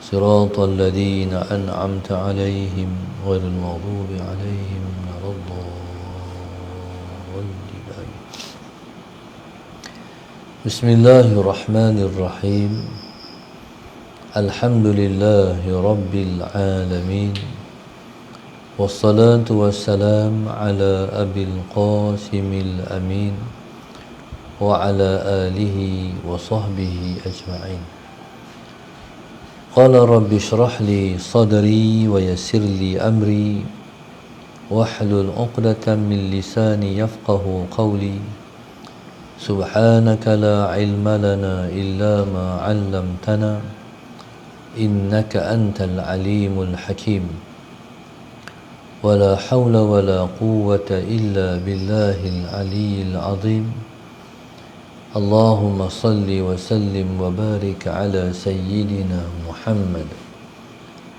صراط الذين أنعمت عليهم غير المغضوب عليهم ولا الضالين. بسم الله الرحمن الرحيم. الحمد لله رب العالمين، والصلاة والسلام على أبي القاسم الأمين وعلى آله وصحبه أجمعين. قال رب اشرح لي صدري ويسر لي أمري واحلل عقدة من لساني يفقه قولي. سبحانك لا علم لنا إلا ما علمتنا إنك أنت العليم الحكيم. ولا حول ولا قوة إلا بالله العلي العظيم. اللهم صل وسلم وبارك على سيدنا محمد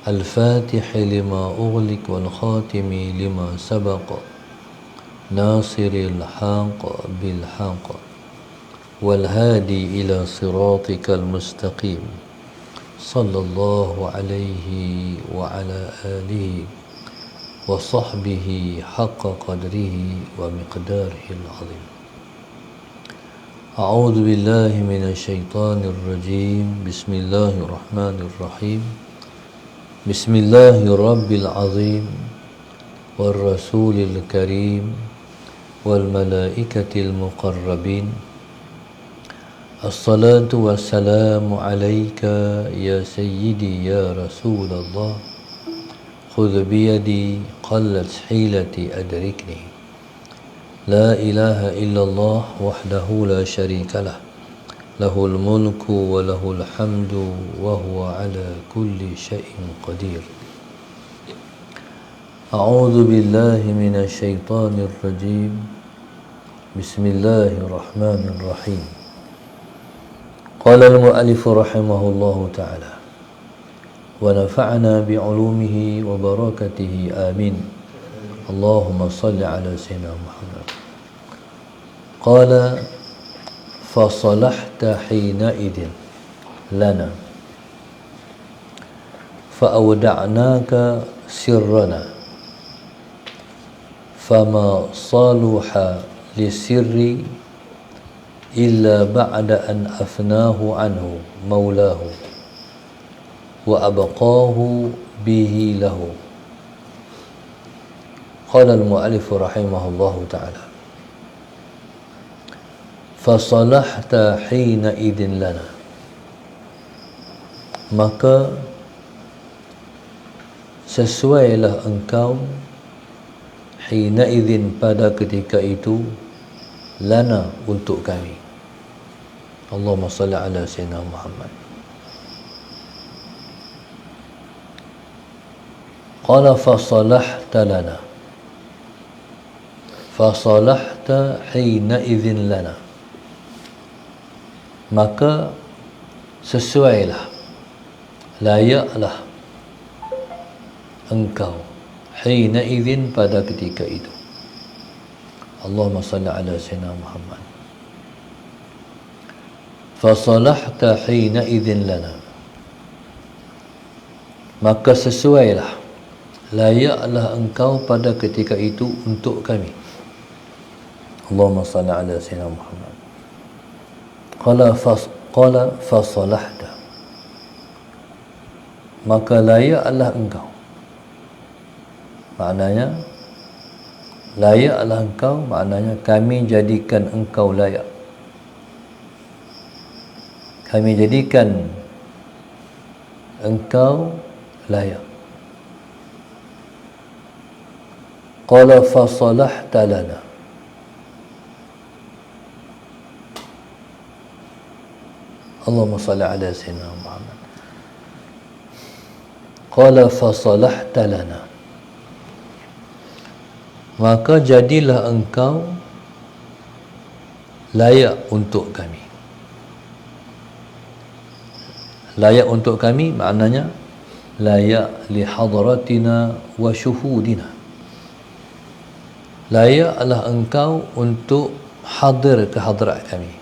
الفاتح لما أغلق والخاتم لما سبق ناصر الحق بالحق والهادي إلى صراطك المستقيم صلى الله عليه وعلى آله وصحبه حق قدره ومقداره العظيم. أعوذ بالله من الشيطان الرجيم. بسم الله الرحمن الرحيم. بسم الله الرب العظيم والرسول الكريم والملائكة المقربين. الصلاة والسلام عليك يا سيدي يا رسول الله. خذ بيدي قلت حيلتي أدركني. لا إله إلا الله وحده لا شريك له، له الملك وله الحمد وهو على كل شيء قدير. أعوذ بالله من الشيطان الرجيم. بسم الله الرحمن الرحيم. قال المؤلف رحمه الله تعالى: ونفعنا بعلومه وبركاته آمين. اللهم صل على سيدنا محمد. قال: فصلحت حينئذ لنا فأودعناك سرنا فما صلح للسر إلا بعد أن أفناه عنه مولاه وأبقاه به له. قال المؤلف رحمه الله تعالى: فصلحت حينئذ لنا, maka sesuailah engkau hinaidhin pada ketika itu lana untuk kami. Allahumma salli ala sayyidina Muhammad. Qala fasalahta lana, fasalahta hinaidhin lana, maka sesuailah, layaklah engkau hinaidhin pada ketika itu. Allahumma salli ala sayyidina Muhammad. Fasalahta hinaidhin lana, maka sesuailah, layaklah engkau pada ketika itu untuk kami. Allahumma salli ala sayyidina Muhammad. Qala fasalahta, maka layaklah engkau, maknanya layaklah engkau, maknanya kami jadikan engkau layak, kami jadikan engkau layak. Qala fasalahta lana, Allahumma salli ala sayyidina Muhammad. Qala fasalahta lana, maka jadilah engkau layak untuk kami. Layak untuk kami maknanya layak li hadratina wa syuhudina, layaklah engkau untuk hadir ke hadrat kami,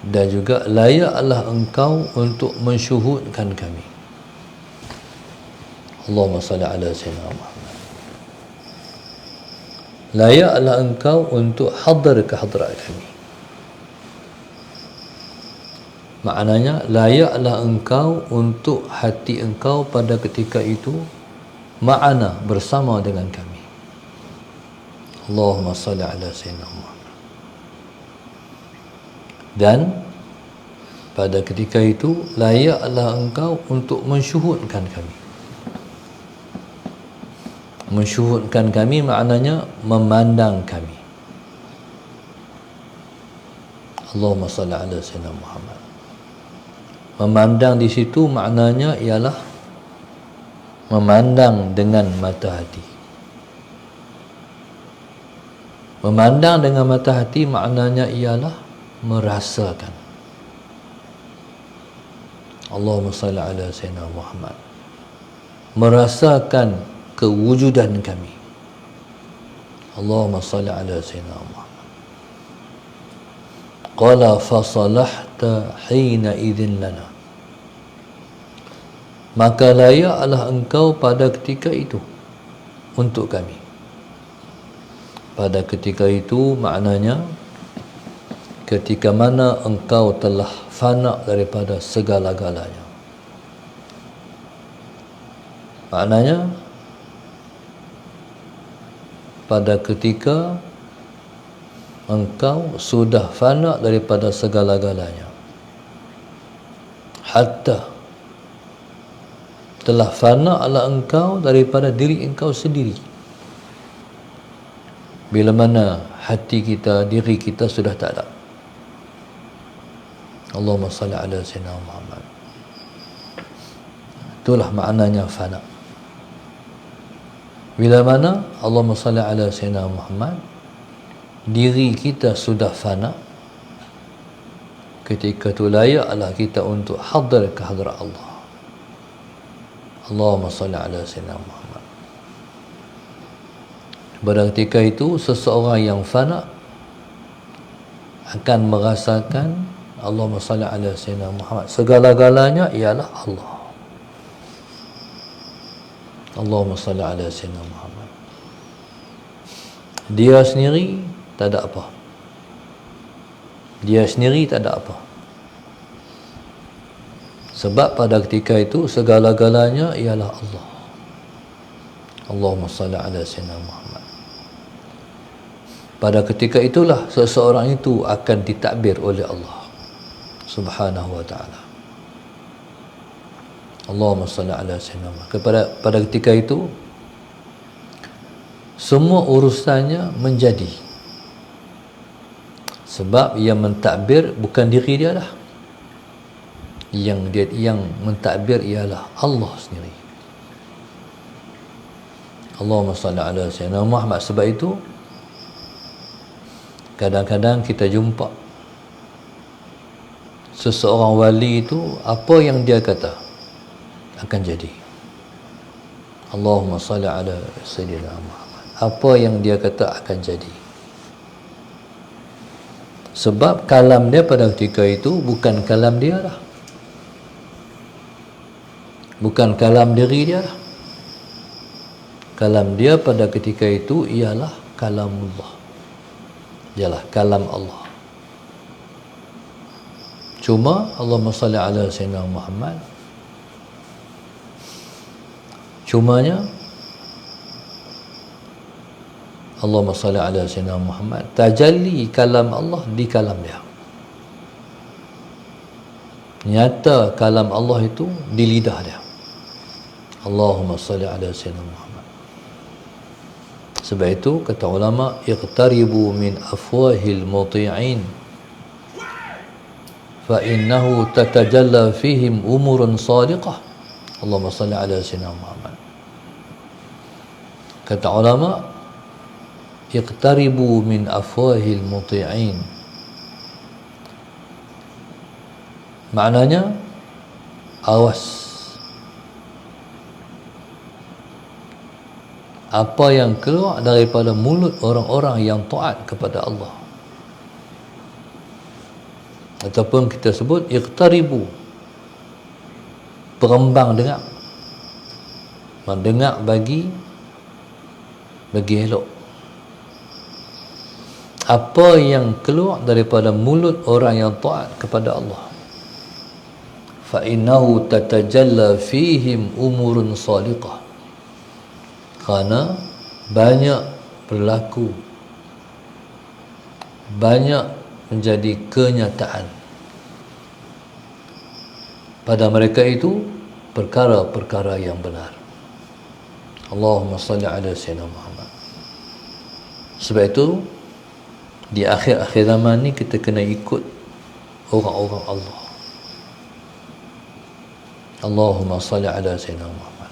dan juga layaklah engkau untuk mensyuhudkan kami. Allahumma salli ala sayyidina Muhammad. Layaklah engkau untuk hadir ke hadrat kami. Maknanya layaklah engkau untuk hati engkau pada ketika itu ma'ana, bersama dengan kami. Allahumma salli ala sayyidina Muhammad. Dan pada ketika itu layaklah engkau untuk mensyuhudkan kami. Mensyuhudkan kami maknanya memandang kami. Allahumma salli ala sayyidina Muhammad. Memandang di situ maknanya ialah memandang dengan mata hati. Memandang dengan mata hati maknanya ialah merasakan. Allahumma salli ala sayyidina Muhammad. Merasakan kewujudan kami. Allahumma salli ala sayyidina Muhammad. Qala fasalahta hina idzin lana. Maka layaklah engkau pada ketika itu untuk kami. Pada ketika itu maknanya ketika mana engkau telah fana daripada segala-galanya. Maknanya pada ketika engkau sudah fana daripada segala-galanya, hatta telah fana ala engkau daripada diri engkau sendiri. Bila mana hati kita, diri kita sudah tak ada. Allahumma salli ala sayyidina Muhammad. Itulah maknanya fana. Bila mana Allahumma salli ala sayyidina Muhammad, diri kita sudah fana, ketika itu layaklah kita untuk hadir ke hadrat Allah. Allahumma salli ala sayyidina Muhammad. Pada ketika itu seseorang yang fana akan merasakan Allahumma salli ala sayyidina Muhammad, segala-galanya ialah Allah. Allahumma salli ala sayyidina Muhammad. Dia sendiri tak ada apa. Dia sendiri tak ada apa. Sebab pada ketika itu segala-galanya ialah Allah. Allahumma salli ala sayyidina Muhammad. Pada ketika itulah seseorang itu akan ditakbir oleh Allah Subhanahu wa ta'ala. Allahumma salli ala sayyidina Muhammad. Pada ketika itu semua urusannya menjadi. Sebab yang mentadbir bukan diri dia lah. Yang mentadbir ialah Allah sendiri. Allahumma salli ala sayyidina Muhammad. Sebab itu kadang-kadang kita jumpa seseorang wali itu, apa yang dia kata akan jadi. Allahumma salli ala sayyidina Muhammad. Apa yang dia kata akan jadi. Sebab kalam dia pada ketika itu bukan kalam dia lah. Bukan kalam diri dia lah. Kalam dia pada ketika itu ialah kalamullah. Ialah kalam Allah. Cuma Allahumma salli ala sayyidina Muhammad, cumanya Allahumma salli ala sayyidina Muhammad, tajalli kalam Allah di kalam dia. Nyata kalam Allah itu di lidah dia. Allahumma salli ala sayyidina Muhammad. Sebab itu kata ulama, iqtaribu min afwahil muti'in fa innahu tatajalla fihim umurun sadiqah. Allahumma salli ala sayyidina Muhammad. Kata ulama, iqtaribu min afwahil muti'in, maknanya awas apa yang keluar daripada mulut orang-orang yang taat kepada Allah. ataupun kita sebut iqtaribu, perembang dengar, mendengar bagi elok. Apa yang keluar daripada mulut orang yang taat kepada Allah, fa innahu tatajalla fihim umurun saliqah, kerana banyak berlaku, banyak menjadi kenyataan pada mereka itu perkara-perkara yang benar. Allahumma salli ala sayyidina Muhammad. Sebab itu di akhir-akhir zaman ni kita kena ikut orang-orang Allah. Allahumma salli ala sayyidina Muhammad.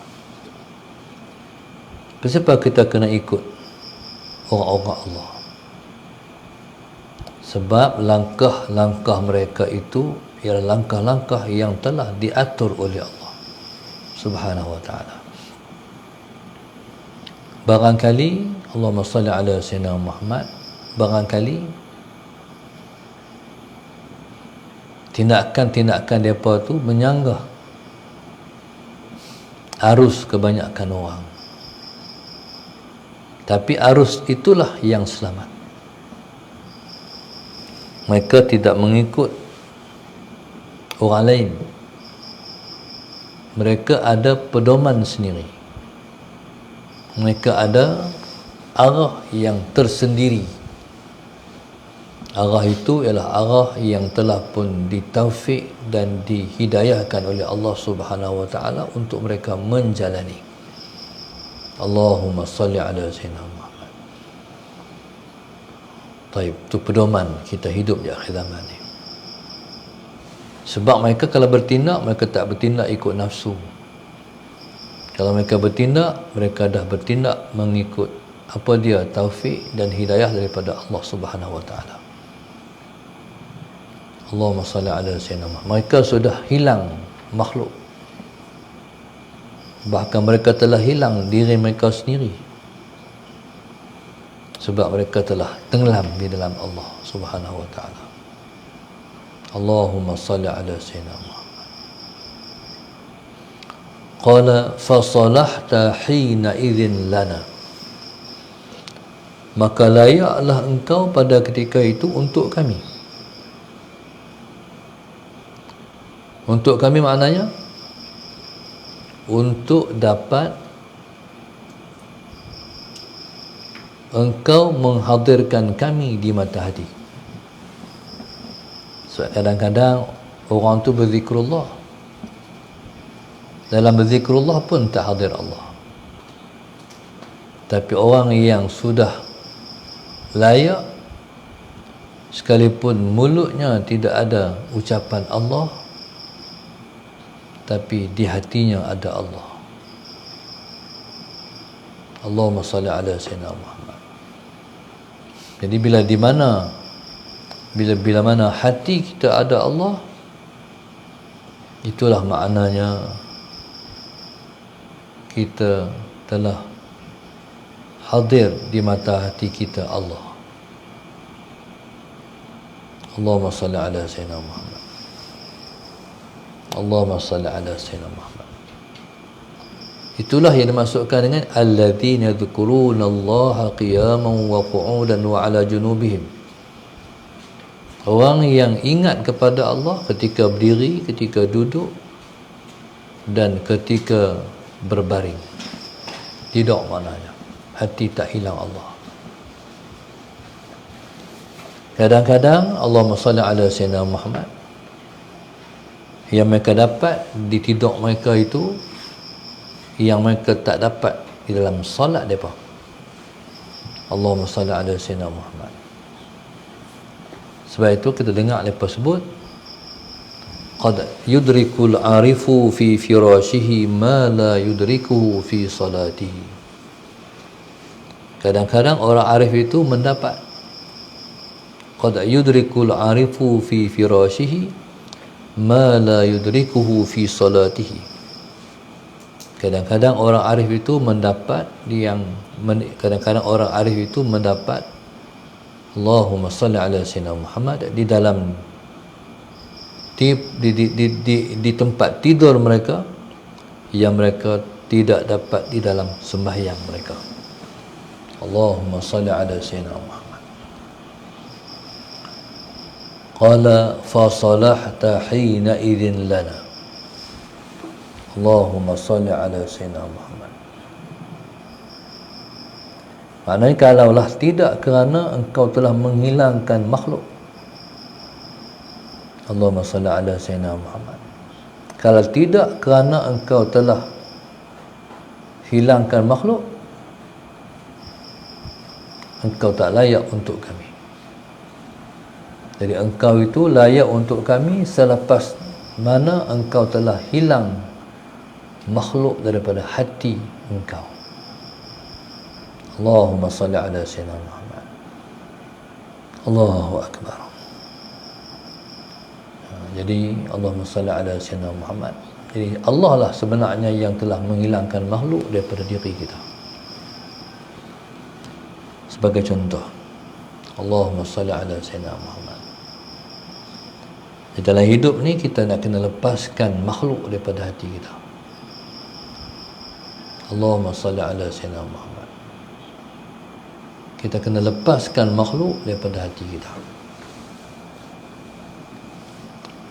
Kenapa kita kena ikut orang-orang Allah? Sebab langkah-langkah mereka itu ialah langkah-langkah yang telah diatur oleh Allah Subhanahu wa ta'ala. Barangkali Allahumma salli ala sayyidina Muhammad, barangkali tindakan-tindakan mereka tu menyanggah arus kebanyakan orang, tapi arus itulah yang selamat. Mereka tidak mengikut orang lain, mereka ada pedoman sendiri, mereka ada arah yang tersendiri. Arah itu ialah arah yang telah pun ditaufik dan dihidayahkan oleh Allah Subhanahu wa ta'ala untuk mereka menjalani. Allahumma salli ala sayyidina Muhammad. Taib, itu pedoman kita hidup di akhir zaman ni. Sebab mereka kalau bertindak, mereka tak bertindak ikut nafsu. Kalau mereka bertindak, mereka dah bertindak mengikut apa dia taufik dan hidayah daripada Allah Subhanahu wa ta'ala. Allahumma salli ala sayyidina Muhammad. Mereka sudah hilang makhluk, bahkan mereka telah hilang diri mereka sendiri, sebab mereka telah tenggelam di dalam Allah Subhanahu wa ta'ala. Allahumma salli ala sayyidina Muhammad. Qala fasalahta hina idzin lana, maka layaklah engkau pada ketika itu untuk kami. Untuk kami maknanya untuk dapat engkau menghadirkan kami di mata hati. Sebab kadang-kadang orang tu berzikrullah, dalam berzikrullah pun tak hadir Allah. Tapi orang yang sudah layak, sekalipun mulutnya tidak ada ucapan Allah, tapi di hatinya ada Allah. Allahumma salli ala sayyidina Muhammad. Jadi bila mana hati kita ada Allah, itulah maknanya kita telah hadir di mata hati kita Allah. Allahumma salli ala sayyidina Muhammad. Allahumma salli ala sayyidina Muhammad. Itulah yang dimaksudkan dengan alladzina yadhkuruna Allaha qiyaman wa qu'udan wa ala junubihim. Orang yang ingat kepada Allah ketika berdiri, ketika duduk dan ketika berbaring. Tidak maknanya hati tak hilang Allah. Kadang-kadang Allahumma salli ala sayyidina Muhammad, yang mereka dapat di tidur mereka itu yang mereka tak dapat di dalam solat mereka. Allahumma salli ala sayyidina Muhammad. Sebab itu kita dengar mereka sebut qad yudrikul arifu fi firashihi ma la yudrikuhu fi salatihi. Kadang-kadang orang arif itu mendapat, qad yudrikul arifu fi firashihi ma la yudrikuhu fi salatihi. Kadang-kadang orang arif itu mendapat kadang-kadang orang arif itu mendapat Allahumma salli ala sayyidina Muhammad di dalam di tempat tidur mereka yang mereka tidak dapat di dalam sembahyang mereka. Allahumma salli ala sayyidina Muhammad. Qala fa salahta hina idzin lana. Allahumma salli ala sayyidina Muhammad. Maknanya kalaulah tidak kerana engkau telah menghilangkan makhluk, Allahumma salli ala sayyidina Muhammad. Kalau tidak kerana engkau telah hilangkan makhluk, engkau tak layak untuk kami. Jadi engkau itu layak untuk kami selepas mana engkau telah hilang makhluk daripada hati engkau. Allahumma salli ala sayyidina Muhammad. Allahu Akbar. Jadi Allahumma salli ala sayyidina Muhammad. Jadi Allah lah sebenarnya yang telah menghilangkan makhluk daripada diri kita. Sebagai contoh, Allahumma salli ala sayyidina Muhammad. Di dalam hidup ni kita nak kena lepaskan makhluk daripada hati kita. Allahumma salli ala sayyidina Muhammad. Kita kena lepaskan makhluk daripada hati kita.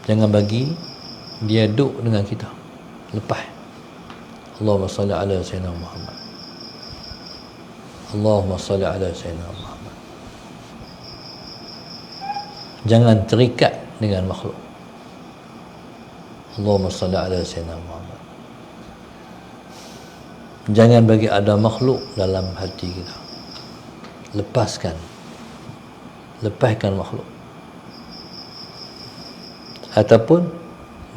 Jangan bagi dia duduk dengan kita. Lepas. Allahumma salli ala sayyidina Muhammad. Allahumma salli ala sayyidina Muhammad. Jangan terikat dengan makhluk. Allahumma salli ala sayyidina Muhammad. Jangan bagi ada makhluk dalam hati kita. Lepaskan makhluk, ataupun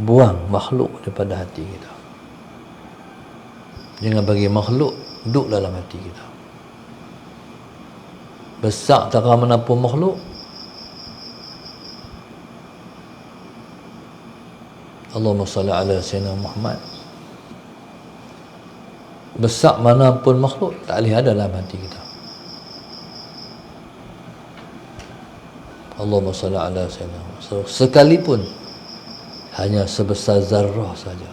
buang makhluk daripada hati kita. Jangan bagi makhluk duduk dalam hati kita. Besar tara mana pun makhluk, Allahumma salli ala sayyidina Muhammad. Besar mana pun makhluk tak boleh ada dalam hati kita. Allahumma salli ala sayyidina Muhammad. Sekalipun hanya sebesar zarrah saja.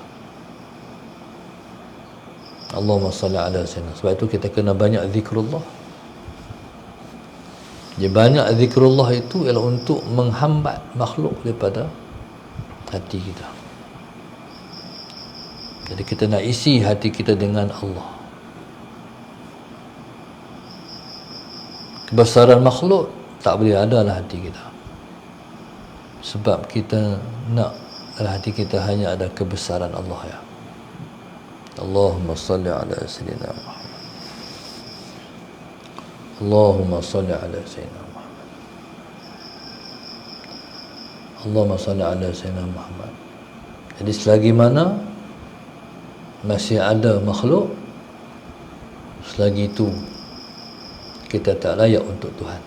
Allahumma salli ala sayyidina. Sebab itu kita kena banyak zikrullah. Jadi banyak zikrullah itu ialah untuk menghambat makhluk daripada hati kita. Jadi kita nak isi hati kita dengan Allah. Kebesaran makhluk tak boleh ada dalam hati kita. Sebab kita nak dalam hati kita hanya ada kebesaran Allah, ya. Allahumma salli ala sayyidina Muhammad. Allahumma salli ala sayyidina Muhammad. Allahumma salli ala sayyidina Muhammad. Jadi selagi mana masih ada makhluk, selagi itu kita tak layak untuk Tuhan.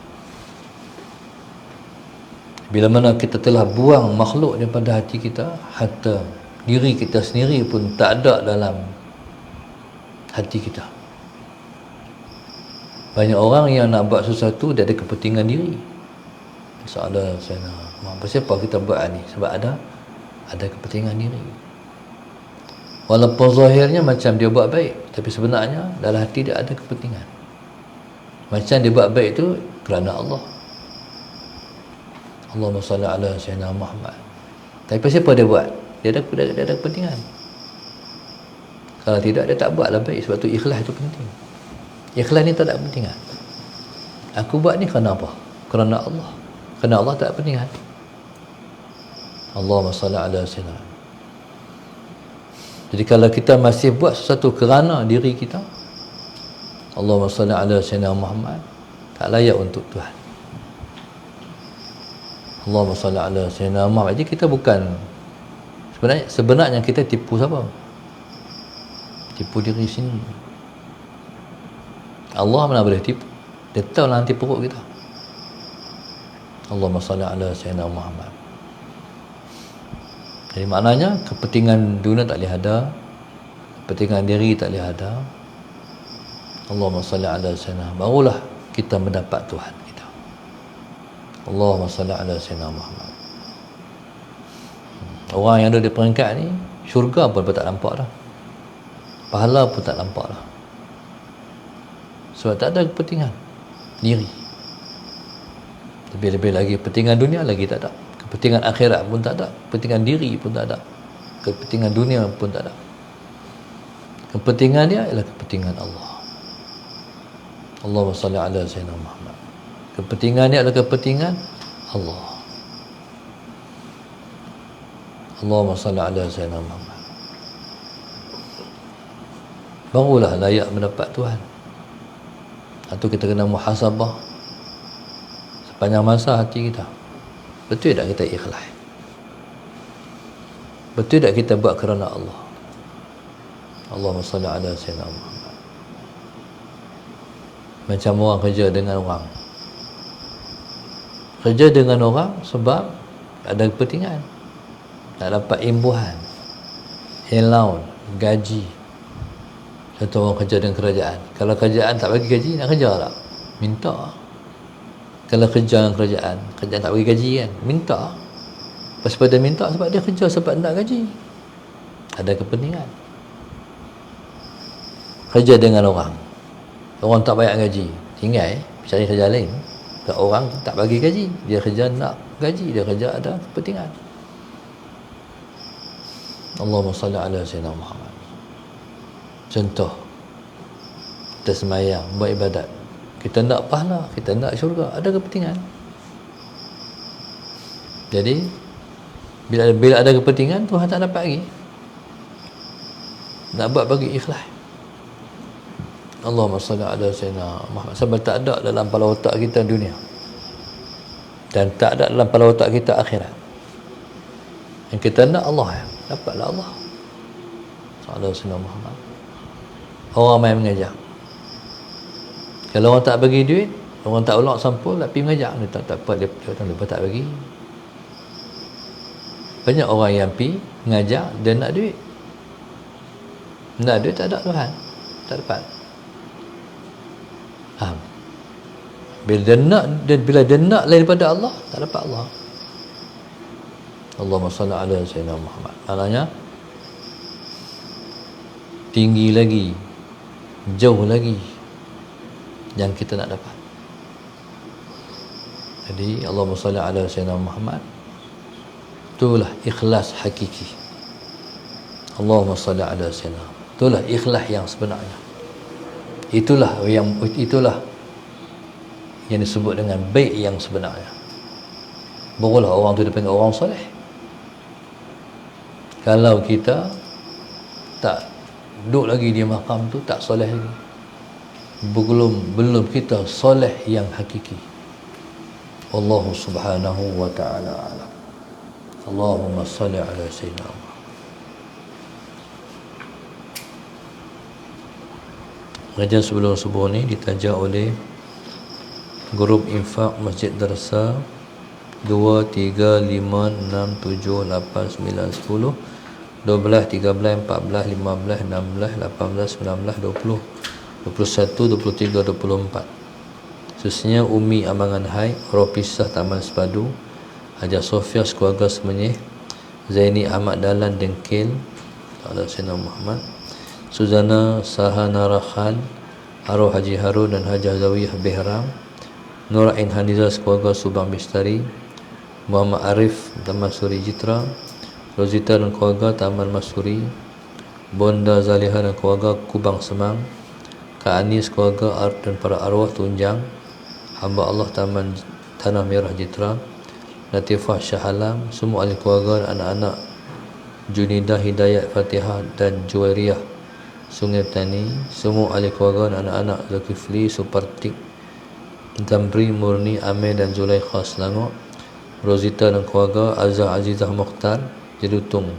Bila mana kita telah buang makhluk daripada hati kita, hatta diri kita sendiri pun tak ada dalam hati kita. Banyak orang yang nak buat sesuatu, dia ada kepentingan diri. Soalan saya nak, siapa kita buat ni? Sebab ada kepentingan diri. Walaupun zahirnya macam dia buat baik, tapi sebenarnya dalam hati dia ada kepentingan. Macam dia buat baik itu kerana Allah. Allahumma salli ala sayyidina Muhammad. Tapi siapa dia buat? Dia ada kepentingan. Kalau tidak, dia tak buatlah baik. Sebab tu ikhlas itu penting. Ikhlas ni tak ada kepentingan. Aku buat ni kerana apa? Kerana Allah. Kerana Allah tak ada kepentingan. Allahumma salli ala sayyidina. Jadi kalau kita masih buat sesuatu kerana diri kita, Allahumma salli ala sayyidina Muhammad, tak layak untuk Tuhan. Allahumma salli ala sayyidina Muhammad. Jadi kita bukan, sebenarnya kita tipu siapa? Tipu diri sendiri. Allah mana boleh tipu? Dia tahu lah nanti perut kita. Allahumma salli ala sayyidina Muhammad. Jadi maknanya kepentingan dunia tak boleh ada, kepentingan diri tak boleh ada. Allahumma salli ala sayyidina, barulah kita mendapat Tuhan kita. Allahumma salli ala sayyidina Muhammad. Orang yang ada di peringkat ni, syurga pun tak nampak dah, pahala pun tak nampak dah, sebab tak ada kepentingan diri. Lebih-lebih lagi kepentingan dunia lagi tak ada, kepentingan akhirat pun tak ada, kepentingan diri pun tak ada, kepentingan dunia pun tak ada. Kepentingan dia ialah kepentingan Allah. Allahumma salli ala sayyidina Muhammad. Kepentingan dia adalah kepentingan Allah. Allahumma salli ala sayyidina Muhammad. Barulah layak mendapat Tuhan. Atau kita kena muhasabah sepanjang masa hati kita. Betul tak kita ikhlas? Betul tak kita buat kerana Allah? Allahumma salli ala sayyidina Muhammad. Macam orang kerja dengan orang. Kerja dengan orang sebab ada kepentingan, nak dapat imbuhan, allowance, gaji. Contoh orang kerja dengan kerajaan. Kalau kerajaan tak bagi gaji, nak kerja tak? Minta. Kalau kerja dengan kerajaan tak bagi gaji kan? Minta. Lepas pada minta sebab dia kerja sebab nak gaji. Ada kepentingan. Kerja dengan orang tak bayar gaji, tinggal cari kerja lain. Kalau orang tak bagi gaji, dia kerja nak gaji, dia kerja ada kepentingan. Allahumma salli ala sayyidina Muhammad. Contoh, kita semayang, buat ibadat, kita nak pahala, kita nak syurga, ada kepentingan. Jadi bila ada kepentingan, Tuhan tak dapat lagi. Nak buat bagi ikhlas. Allahumma salli ala sayyidina Muhammad. Sebab tak ada dalam kepala otak kita dunia, dan tak ada dalam kepala otak kita akhirat. Yang kita nak Allah, dapatlah Allah. Sallallahu alaihi wasallam Muhammad. Orang main mengajar, kalau orang tak bagi duit, orang tak ulak sampul, tak pergi mengajar, dia tak apa, dia lupa tak bagi. Banyak orang yang pergi mengajar, dia nak duit. Nak duit tak ada Tuhan, tak dapat. Bila dia nak lain daripada Allah, tak dapat Allah. Allahumma salli ala sayyidina Muhammad. Maknanya tinggi lagi, jauh lagi yang kita nak dapat. Jadi Allahumma salli ala sayyidina Muhammad, itulah ikhlas hakiki. Allahumma salli ala sayyidina, itulah ikhlas yang sebenarnya. Itulah yang disebut dengan baik yang sebenarnya. Barulah orang tu dipanggil orang soleh. Kalau kita tak duduk lagi di makam tu, tak soleh lagi, belum kita soleh yang hakiki. Wallahu subhanahu wa ta'ala alam. Allahumma salli ala sayyidina Muhammad. Pengajian sebelum subuh ni ditaja oleh grup infak Masjid Darsa 2, 3, 5, 6, 7, 8, 9, 10, 12, 13, 14, 15, 16, 18, 19, 20, 21, 23, 24. Khususnya Umi Amangan Hai, Ropisah Taman Sepadu, Hajar Sofia Sekeluarga Semenyih, Zaini Ahmad Dalan Dengkil, Allah Sayyidina Muhammad, Suzana Sahana Rahan, Arwah Haji Harun dan Hajah Zawiyah Behram, Nur Ain Haniza Sekeluarga Subang Bistari, Muhammad Arif Taman Suri Jitra, Rozita dan keluarga Taman Masuri, Bonda Zaliha dan keluarga Kubang Semang, Kak Anis keluarga dan para arwah Tunjang, hamba Allah Taman Tanah Merah Jitra, Latifah Syahalam, semua ahli keluarga dan anak-anak Junidah Hidayat Fatihah dan Juwairiyah Sungai Tani, semua ahli keluarga dan anak-anak Zulkifli Supartik, Zamri Murni Amir dan Zulaikha Selangor, Rozita dan keluarga, Azah Azizah Mokhtar Jelutung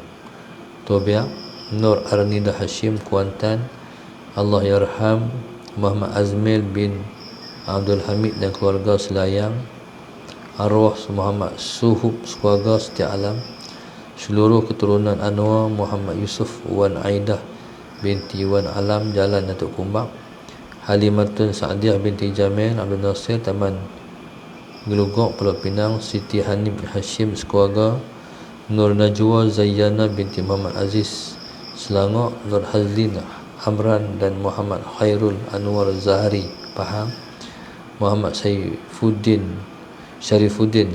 Tobiak, Nur Arnida Hashim Kuantan, Allah Yarham Muhammad Azmil bin Abdul Hamid dan keluarga Selayang, arwah Muhammad Suhub keluarga Setia Alam, seluruh keturunan Anwar Muhammad Yusuf Wan Aidah binti Wan Alam Jalan Datuk Kumbang, Halimatun Sa'diah binti Jamil Abdul Nasir Taman Gelugok Pulau Pinang, Siti Hanif Hashim sekeluarga Nur Najwa Zayyana binti Muhammad Aziz Selangor, Nur Hazlin Amran dan Muhammad Khairul Anwar Zahari Pahang, Muhammad Syarifuddin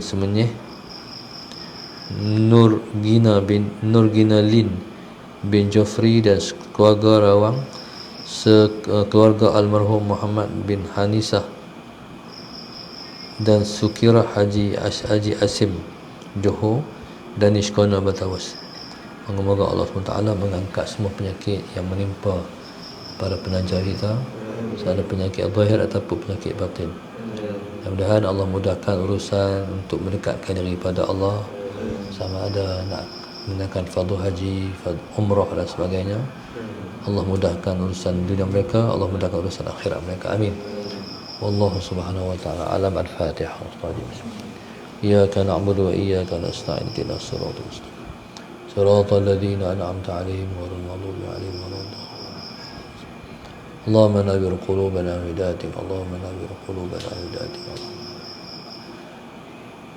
Semenyih, Nur Gina Lin bin Jofri dan keluarga Rawang, keluarga almarhum Muhammad bin Hanisah dan Sukirah Haji Asim Johor dan Iskona Batawas. Moga-moga Allah SWT mengangkat semua penyakit yang menimpa para penajar kita, sama penyakit zahir ataupun penyakit batin. Mudah-mudahan Allah mudahkan urusan untuk mendekatkan diri pada Allah, sama ada nak menggunakan fardu haji, fardu umrah dan sebagainya. Allah mudahkan urusan dunia mereka, Allah mudahkan urusan akhirat mereka. Amin. Wallahu subhanahu wa ta'ala alam. Al-Fatihah. Iyyaka na'budu wa iyyaka nasta'in. Ihdinas siratal mustaqim. Siratal ladzina an'amta 'alaihim ghairil maghdubi 'alaihim waladdallin. اللهم نور قلوبنا بهدايتك، اللهم نور قلوبنا بهدايتك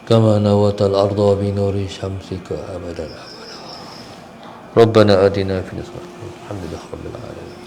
كما نورت الأرض بنور شمسك أبدا أبدا. ربنا آتنا في الدنيا الحمد لله رب العالمين.